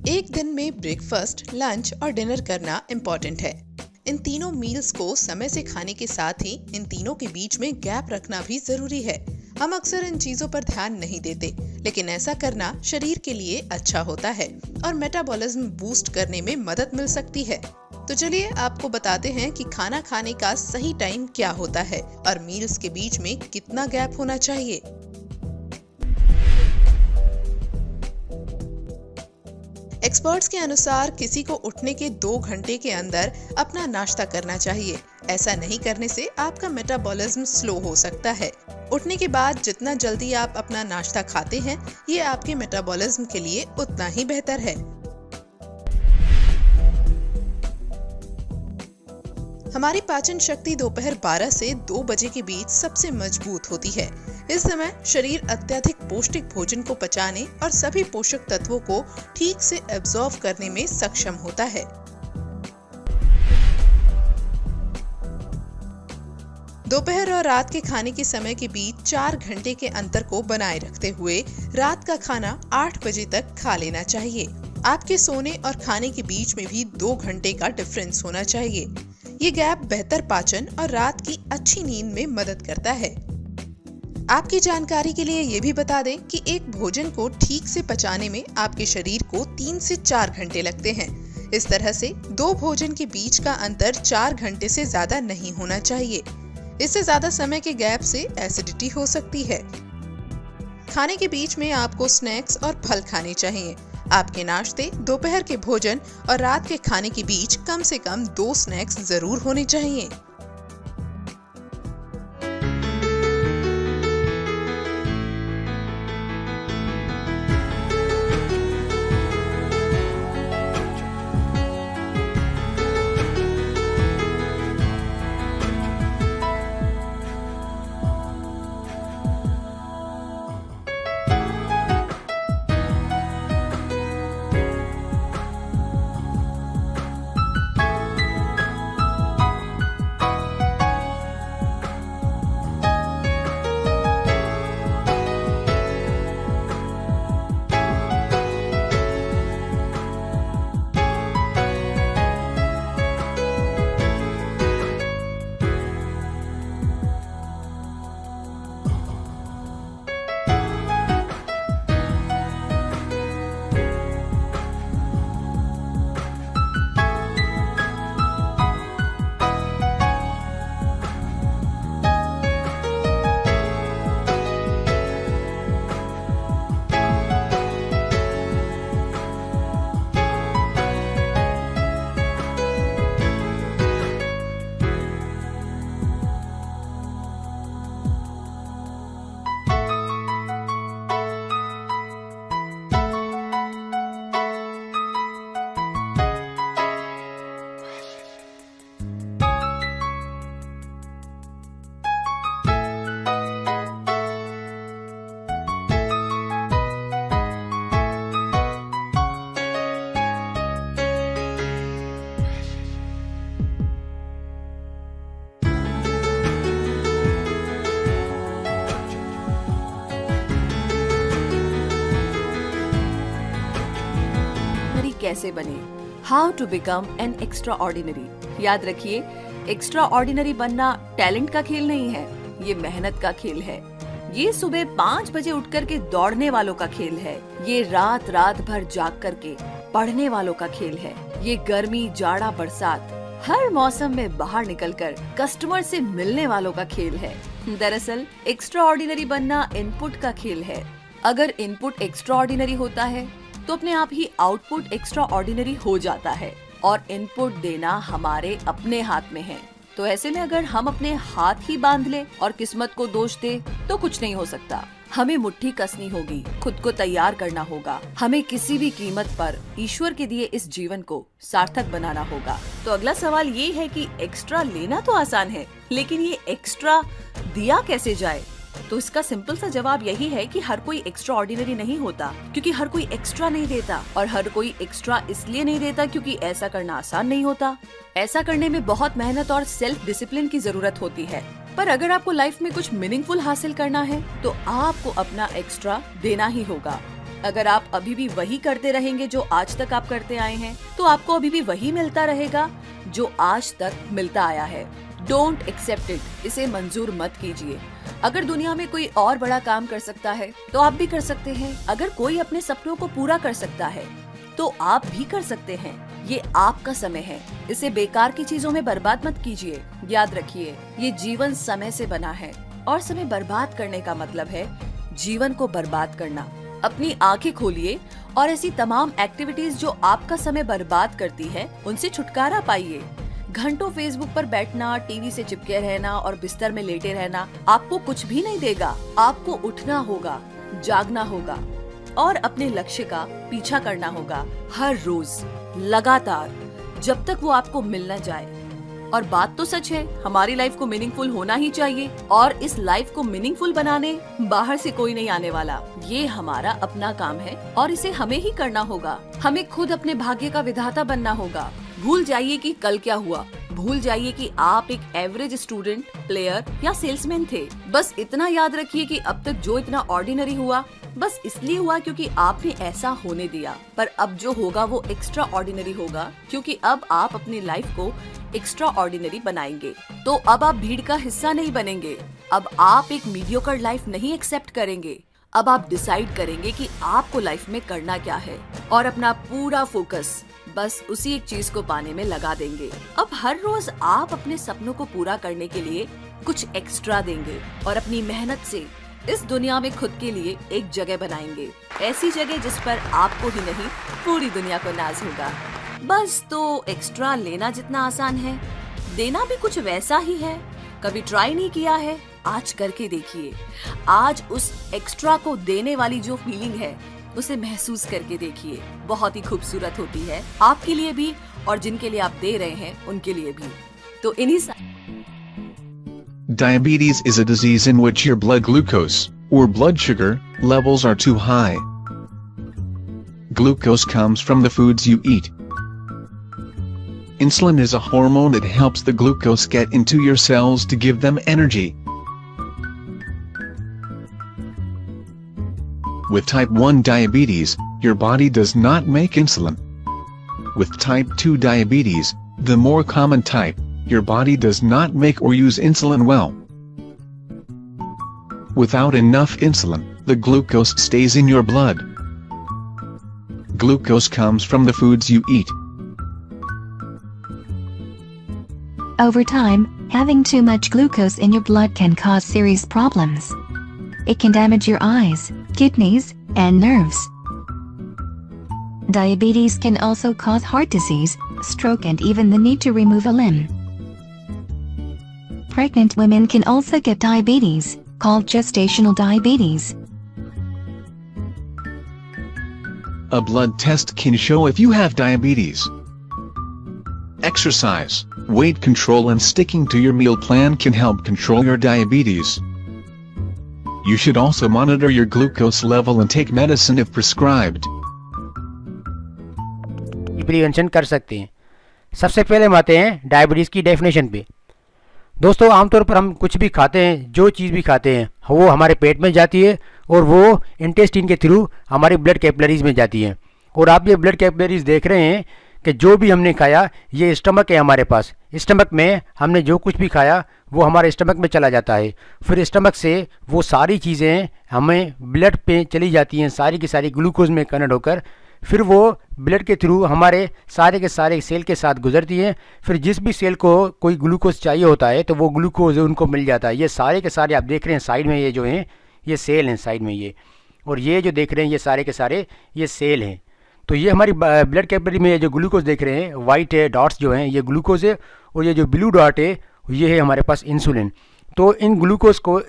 एक दिन में ब्रेकफास्ट, लंच और डिनर करना इम्पोर्टेंट है। इन तीनों मील्स को समय से खाने के साथ ही इन तीनों के बीच में गैप रखना भी जरूरी है। हम अक्सर इन चीजों पर ध्यान नहीं देते, लेकिन ऐसा करना शरीर के लिए अच्छा होता है और मेटाबॉलिज्म बूस्ट करने में मदद मिल सकती है। तो चलिए आपको बताते हैं कि खाना खाने का सही टाइम क्या होता है और मील्स के बीच में कितना गैप होना चाहिए। एक्सपर्ट्स के अनुसार किसी को उठने के 2 घंटे के अंदर अपना नाश्ता करना चाहिए। ऐसा नहीं करने से आपका मेटाबॉलिज्म स्लो हो सकता है। उठने के बाद जितना जल्दी आप अपना नाश्ता खाते हैं, ये आपके मेटाबॉलिज्म के लिए उतना ही बेहतर है। हमारी पाचन शक्ति दोपहर 12 से 2 बजे के बीच सबसे मजबूत होती है। इस समय शरीर अत्यधिक पौष्टिक भोजन को पचाने और सभी पोषक तत्वों को ठीक से एब्जॉर्ब करने में सक्षम होता है। दोपहर और रात के खाने के समय के बीच 4 घंटे के अंतर को बनाए रखते हुए रात का खाना 8 बजे तक खा लेना चाहिए। आपके सोने और खाने के बीच में भी 2 घंटे का डिफरेंस होना चाहिए। ये गैप बेहतर पाचन और रात की अच्छी नींद में मदद करता है। आपकी जानकारी के लिए ये भी बता दें कि एक भोजन को ठीक से पचाने में आपके शरीर को 3 से 4 घंटे लगते हैं। इस तरह से 2 भोजन के बीच का अंतर 4 घंटे से ज्यादा नहीं होना चाहिए। इससे ज्यादा समय के गैप से एसिडिटी हो सकती है। खाने के बीच में आपको स्नैक्स और फल खाने चाहिए। आपके नाश्ते, दोपहर के भोजन और रात के खाने के बीच कम से कम 2 स्नैक्स जरूर होने चाहिए। कैसे बने, how to become an extraordinary. याद रखिए, एक्स्ट्रा ऑर्डिनरी बनना टैलेंट का खेल नहीं है, ये मेहनत का खेल है। ये सुबह 5 बजे उठकर के दौड़ने वालों का खेल है। ये रात रात भर जाग करके पढ़ने वालों का खेल है। ये गर्मी, जाड़ा, बरसात हर मौसम में बाहर निकलकर कस्टमर से मिलने वालों का खेल है। दरअसल एक्स्ट्रा ऑर्डिनरी बनना इनपुट का खेल है। अगर इनपुट एक्स्ट्रा ऑर्डिनरी होता है तो अपने आप ही आउटपुट एक्स्ट्रा ऑर्डिनरी हो जाता है, और इनपुट देना हमारे अपने हाथ में है। तो ऐसे में अगर हम अपने हाथ ही बांध ले और किस्मत को दोष दे तो कुछ नहीं हो सकता। हमें मुट्ठी कसनी होगी, खुद को तैयार करना होगा। हमें किसी भी कीमत पर ईश्वर के दिए इस जीवन को सार्थक बनाना होगा। तो अगला सवाल ये है कि एक्स्ट्रा लेना तो आसान है, लेकिन ये एक्स्ट्रा दिया कैसे जाए? तो इसका सिंपल सा जवाब यही है कि हर कोई एक्स्ट्रा ऑर्डिनरी नहीं होता, क्योंकि हर कोई एक्स्ट्रा नहीं देता, और हर कोई एक्स्ट्रा इसलिए नहीं देता क्योंकि ऐसा करना आसान नहीं होता। ऐसा करने में बहुत मेहनत और सेल्फ डिसिप्लिन की जरूरत होती है। पर अगर आपको लाइफ में कुछ मीनिंगफुल हासिल करना है तो आपको अपना एक्स्ट्रा देना ही होगा। अगर आप अभी भी वही करते रहेंगे जो आज तक आप करते आए हैं, तो आपको अभी भी वही मिलता रहेगा जो आज तक मिलता आया है। डोंट एक्सेप्ट इट, इसे मंजूर मत कीजिए। अगर दुनिया में कोई और बड़ा काम कर सकता है तो आप भी कर सकते हैं। अगर कोई अपने सपनों को पूरा कर सकता है तो आप भी कर सकते हैं। ये आपका समय है, इसे बेकार की चीजों में बर्बाद मत कीजिए। याद रखिए, ये जीवन समय से बना है और समय बर्बाद करने का मतलब है जीवन को बर्बाद करना। अपनी आंखें खोलिए और ऐसी तमाम एक्टिविटीज जो आपका समय बर्बाद करती है उनसे छुटकारा पाइए। घंटों फेसबुक पर बैठना, टीवी से चिपके रहना और बिस्तर में लेटे रहना आपको कुछ भी नहीं देगा। आपको उठना होगा, जागना होगा और अपने लक्ष्य का पीछा करना होगा, हर रोज लगातार, जब तक वो आपको मिल न जाए। और बात तो सच है, हमारी लाइफ को मीनिंगफुल होना ही चाहिए, और इस लाइफ को मीनिंगफुल बनाने बाहर से कोई नहीं आने वाला। ये हमारा अपना काम है और इसे हमें ही करना होगा। हमें खुद अपने भाग्य का विधाता बनना होगा। भूल जाइए कि कल क्या हुआ, भूल जाइए कि आप एक एवरेज स्टूडेंट, प्लेयर या सेल्समैन थे। बस इतना याद रखिए कि अब तक जो इतना ऑर्डिनरी हुआ बस इसलिए हुआ क्योंकि आपने ऐसा होने दिया। पर अब जो होगा वो एक्स्ट्रा ऑर्डिनरी होगा, क्योंकि अब आप अपनी लाइफ को एक्स्ट्रा ऑर्डिनरी बनाएंगे। तो अब आप भीड़ का हिस्सा नहीं बनेंगे। अब आप एक मीडियोकर लाइफ नहीं एक्सेप्ट करेंगे। अब आप डिसाइड करेंगे कि आपको लाइफ में करना क्या है और अपना पूरा फोकस बस उसी एक चीज को पाने में लगा देंगे। अब हर रोज आप अपने सपनों को पूरा करने के लिए कुछ एक्स्ट्रा देंगे और अपनी मेहनत से इस दुनिया में खुद के लिए एक जगह बनाएंगे। ऐसी जगह जिस पर आपको ही नहीं पूरी दुनिया को नाज होगा। बस तो एक्स्ट्रा लेना जितना आसान है, देना भी कुछ वैसा ही है। कभी ट्राई नहीं किया है, आज करके देखिए। आज उस एक्स्ट्रा को देने वाली जो फीलिंग है उसे महसूस करके देखिए। बहुत ही खूबसूरत होती है, आपके लिए भी और जिनके लिए आप दे रहे हैं उनके लिए भी। तो इन्हीं Diabetes is a disease in which your blood glucose, or blood sugar, levels are too high. Glucose comes from the foods you eat. Insulin is a hormone that helps the glucose get into your cells to give them energy. With type 1 diabetes, your body does not make insulin. With type 2 diabetes, the more common type, your body does not make or use insulin well. Without enough insulin, the glucose stays in your blood. Glucose comes from the foods you eat. Over time, having too much glucose in your blood can cause serious problems. It can damage your eyes, kidneys, and nerves. Diabetes can also cause heart disease, stroke, and even the need to remove a limb. Pregnant women can also get diabetes, called gestational diabetes. A blood test can show if you have diabetes. Exercise, weight control, and sticking to your meal plan can help control your diabetes. You should also monitor your glucose level and take medicine if prescribed. Prevention कर सकते हैं। सबसे पहले हम आते हैं diabetes की definition पे। दोस्तों, आमतौर पर हम कुछ भी खाते हैं, जो चीज़ भी खाते हैं वो हमारे पेट में जाती है और वो इंटेस्टाइन के थ्रू हमारी ब्लड कैपिलरीज में जाती है। और आप ये ब्लड कैपिलरीज देख रहे हैं कि जो भी हमने खाया, ये स्टमक है हमारे पास। स्टमक में हमने जो कुछ भी खाया वो हमारे स्टमक में चला जाता है। फिर स्टमक से वो सारी चीज़ें हमें ब्लड पे चली जाती हैं, सारी की सारी ग्लूकोज में कन्वर्ट होकर फिर वो ब्लड के थ्रू हमारे सारे के सारे सेल के साथ गुजरती हैं। फिर जिस भी सेल को कोई ग्लूकोज चाहिए होता है तो वो ग्लूकोज उनको मिल जाता है। ये सारे के सारे आप देख रहे हैं साइड में, ये जो हैं ये सेल हैं साइड में ये, और ये जो देख रहे हैं ये सारे के सारे ये सेल हैं। तो ये हमारी ब्लड कैपिलरी में जो ग्लूकोज देख रहे हैं, वाइट डॉट्स जो हैं ये ग्लूकोज है, और ये जो ब्लू डॉट है ये है हमारे पास इंसुलिन। तो इन ग्लूकोज को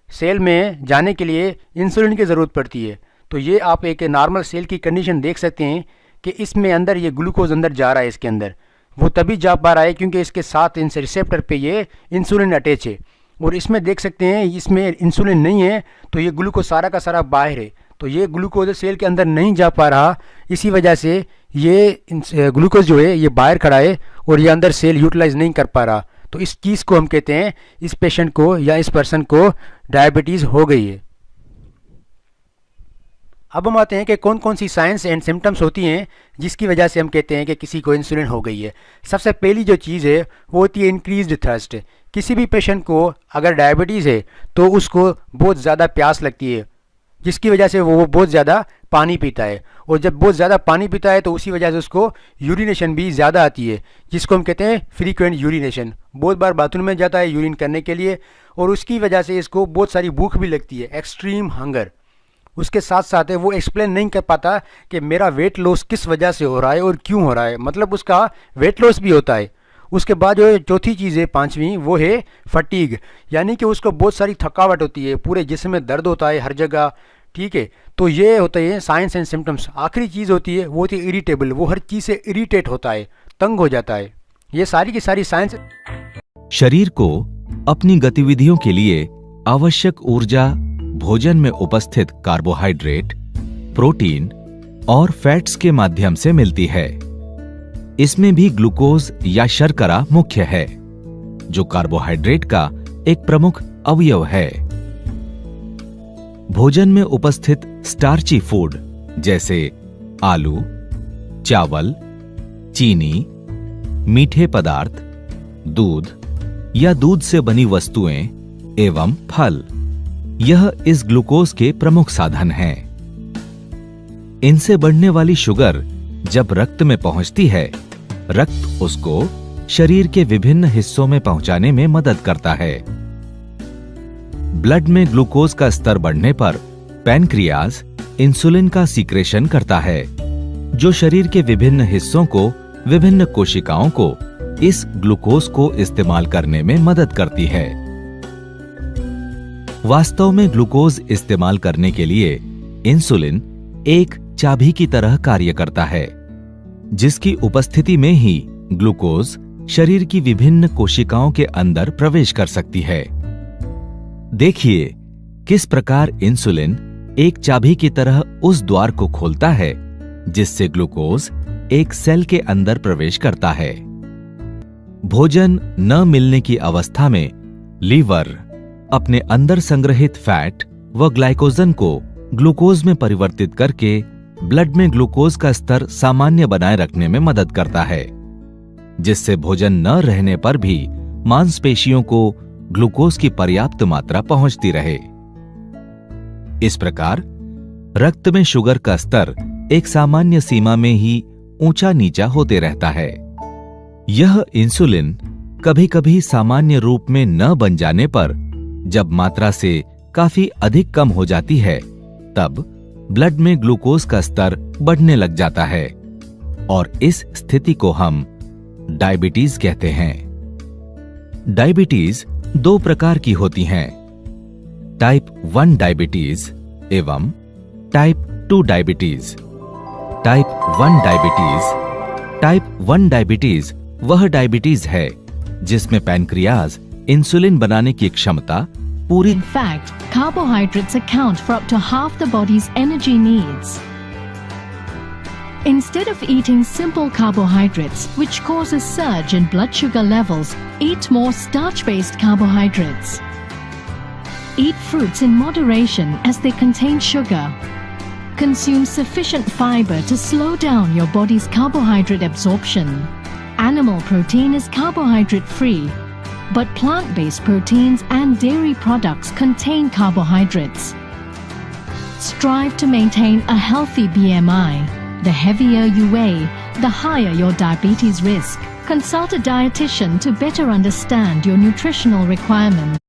सेल में जाने के लिए इंसुलिन की ज़रूरत पड़ती है। तो ये आप एक नॉर्मल सेल की कंडीशन देख सकते हैं कि इसमें अंदर ये ग्लूकोज अंदर जा रहा है, इसके अंदर वो तभी जा पा रहा है क्योंकि इसके साथ इन रिसेप्टर पे ये इंसुलिन अटैच है। और इसमें देख सकते हैं इसमें इंसुलिन नहीं है, तो ये ग्लूकोज सारा का सारा बाहर है, तो ये ग्लूकोज सेल के अंदर नहीं जा पा रहा। इसी वजह से ये ग्लूकोज जो है ये बाहर खड़ा है और ये अंदर सेल यूटिलाइज नहीं कर पा रहा। तो इस चीज़ को हम कहते हैं इस पेशेंट को या इस पर्सन को डायबिटीज़ हो गई है। अब हम आते हैं कि कौन कौन सी साइंस एंड सिम्टम्स होती हैं जिसकी वजह से हम कहते हैं कि किसी को इंसुलिन हो गई है। सबसे पहली जो चीज़ है वो होती है इंक्रीज्ड थर्स्ट। किसी भी पेशेंट को अगर डायबिटीज़ है तो उसको बहुत ज़्यादा प्यास लगती है, जिसकी वजह से वो बहुत ज़्यादा पानी पीता है, और जब बहुत ज़्यादा पानी पीता है तो उसी वजह से उसको यूरिनेशन भी ज़्यादा आती है, जिसको हम कहते हैं फ्रीक्वेंट यूरिनेशन। बहुत बार बाथरूम में जाता है यूरिन करने के लिए, और उसकी वजह से इसको बहुत सारी भूख भी लगती है, एक्सट्रीम हंगर। उसके साथ साथ है वो एक्सप्लेन नहीं कर पाता कि मेरा वेट लॉस किस वजह से हो रहा है और क्यों हो रहा है, मतलब उसका वेट लॉस भी होता है। उसके बाद जो चौथी चीज़ है, पांचवी, वो है फटीग, यानी कि उसको बहुत सारी थकावट होती है, पूरे जिस्म में दर्द होता है हर जगह, ठीक है। तो ये होते हैं साइंस एंड सिम्टम्स। आखिरी चीज़ होती है वो होती है इरिटेबल, वो हर चीज़ से इरिटेट होता है, तंग हो जाता है। ये सारी की सारी साइंस। शरीर को अपनी गतिविधियों के लिए आवश्यक ऊर्जा भोजन में उपस्थित कार्बोहाइड्रेट, प्रोटीन और फैट्स के माध्यम से मिलती है। इसमें भी ग्लूकोज या शर्करा मुख्य है, जो कार्बोहाइड्रेट का एक प्रमुख अवयव है। भोजन में उपस्थित स्टार्ची फूड जैसे आलू, चावल, चीनी, मीठे पदार्थ, दूध या दूध से बनी वस्तुएं एवं फल, यह इस ग्लूकोज के प्रमुख साधन हैं। इनसे बढ़ने वाली शुगर जब रक्त में पहुंचती है, रक्त उसको शरीर के विभिन्न हिस्सों में पहुंचाने में मदद करता है। ब्लड में ग्लूकोज का स्तर बढ़ने पर पैनक्रियाज इंसुलिन का सीक्रेशन करता है, जो शरीर के विभिन्न हिस्सों को, विभिन्न कोशिकाओं को इस ग्लूकोज को इस्तेमाल करने में मदद करती है। वास्तव में ग्लूकोज इस्तेमाल करने के लिए इंसुलिन एक चाबी की तरह कार्य करता है, जिसकी उपस्थिति में ही ग्लूकोज शरीर की विभिन्न कोशिकाओं के अंदर प्रवेश कर सकती है। देखिए किस प्रकार इंसुलिन एक चाबी की तरह उस द्वार को खोलता है जिससे ग्लूकोज एक सेल के अंदर प्रवेश करता है। भोजन न मिलने की अवस्था में लीवर अपने अंदर संग्रहित फैट व ग्लाइकोजन को ग्लूकोज में परिवर्तित करके ब्लड में ग्लूकोज का स्तर सामान्य बनाए रखने में मदद करता है, जिससे भोजन न रहने पर भी मांसपेशियों को ग्लूकोज की पर्याप्त मात्रा पहुंचती रहे। इस प्रकार रक्त में शुगर का स्तर एक सामान्य सीमा में ही ऊंचा नीचा होते रहता है। यह इंसुलिन कभी कभी सामान्य रूप में न बन जाने पर, जब मात्रा से काफी अधिक कम हो जाती है, तब ब्लड में ग्लूकोज का स्तर बढ़ने लग जाता है, और इस स्थिति को हम डायबिटीज कहते हैं। डायबिटीज दो प्रकार की होती हैं, टाइप 1 डायबिटीज एवं टाइप 2 डायबिटीज। टाइप 1 डायबिटीज वह डायबिटीज है जिसमें पैनक्रियाज इंसुलिन बनाने की क्षमता पूरी। In fact, carbohydrates account for up to half the body's energy needs. Instead of eating simple carbohydrates, which cause a surge in blood sugar levels, eat more starch-based carbohydrates. Eat fruits in moderation as they contain sugar. Consume sufficient fiber to slow down your body's carbohydrate absorption. Animal protein is carbohydrate-free, but plant-based proteins and dairy products contain carbohydrates. Strive to maintain a healthy BMI. The heavier you weigh, the higher your diabetes risk. Consult a dietitian to better understand your nutritional requirements.